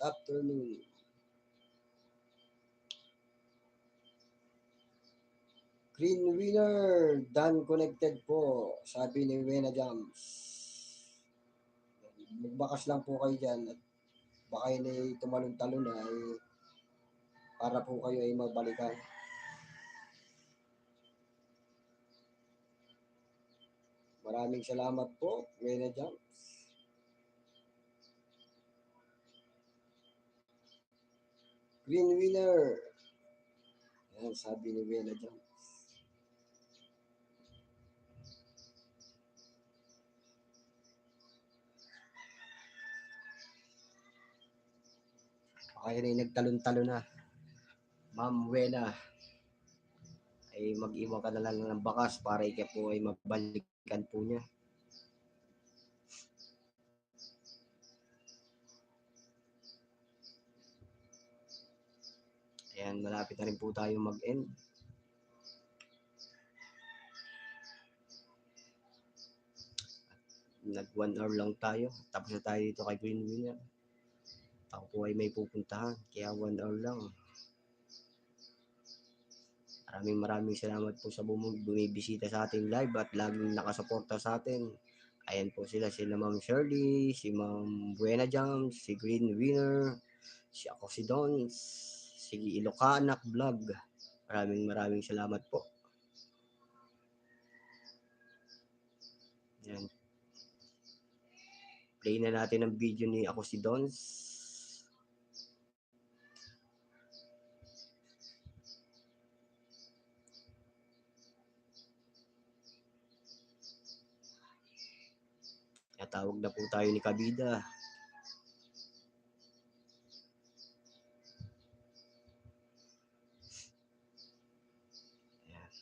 afternoon. Green winner, done connected po, sabi ni Wena Jams. Magbakas lang po kayo dyan at baka yun ay tumalon-talon na para po kayo ay mabalikan. Maraming salamat po, Wena Jams. Green winner. Yan, sabi ni Wena Jams. Baka yun ay nagtalon-talon na. Ma'am Wena, ay mag-iwan ka na lang ng bakas para ikaw po ay mabalikan po niya. Ayan, malapit na rin po tayo mag-end. Nag 1 hour lang tayo. Tapos na tayo dito kay Green Winner. Ako po ay may pupuntahan. Kaya 1 hour lang. Maraming salamat po sa bumibisita sa ating live at laging nakasuporta sa atin. Ayan po sila Ma'am Shirley, si Ma'am Buena Jams, si Green Winner, si ako si Dons, si Ilocanak Vlog. Maraming salamat po. Ayan. Play na natin ang video ni ako si Dons. Tawag na po tayo ni Kabida. Ayan.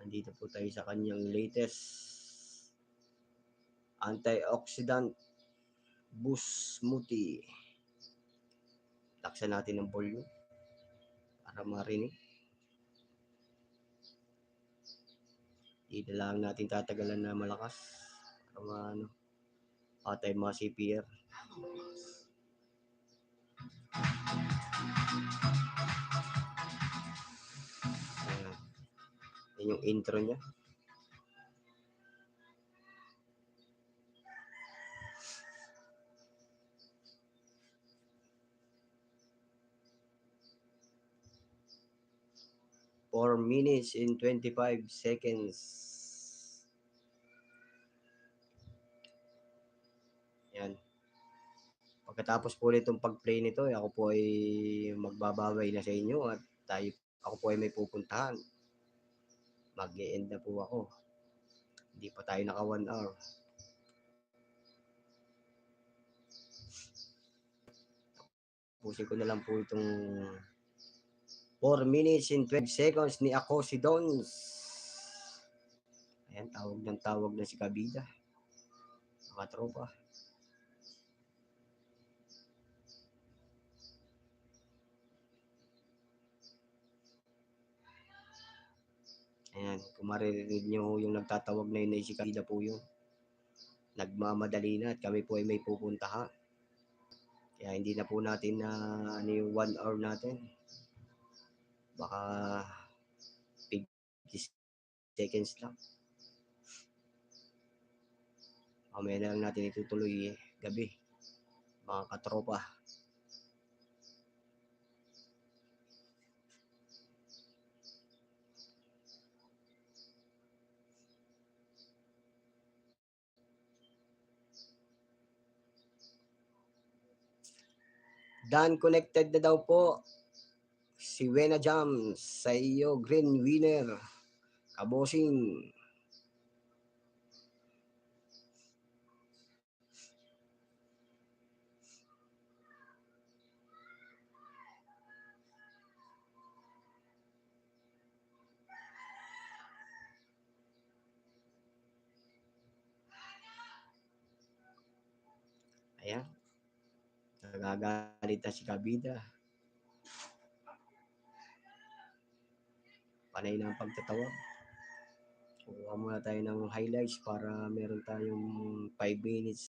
Nandito po tayo sa kanyang latest antioxidant boost smoothie. Taksan natin ng volume para marinig. Hindi lang natin tatagalan na malakas para tayo mga CPR. Yan yung intro niya. Four minutes and 25 seconds. Yan. Pagkatapos po nitong pag-play nito, ako po ay magbabaway na sa inyo at ako po ay may pupuntahan. Mag-e-end na po ako. Hindi pa tayo naka 1 hour. Pusin ko na lang po itong 4 minutes and 12 seconds ni ako si Dons. Ayan, tawag na si Kabida. Mga tropa. Ayan, kung maririnig nyo yung nagtatawag na yun ay si Kabida po yun. Nagmamadali na at kami po ay may pupuntahan. Kaya hindi na po natin na yung 1 hour natin. Baka 50 seconds lang. Mamaya na lang natin itutuloy gabi. Mga katropa. Dan connected na daw po si Wena Jams sa iyo, Green Winner. Kabosing. Ayan. Nagagalit na si Kabida. Panay na ang pagtatawag. Kuha muna tayo ng highlights para meron tayong 5 minutes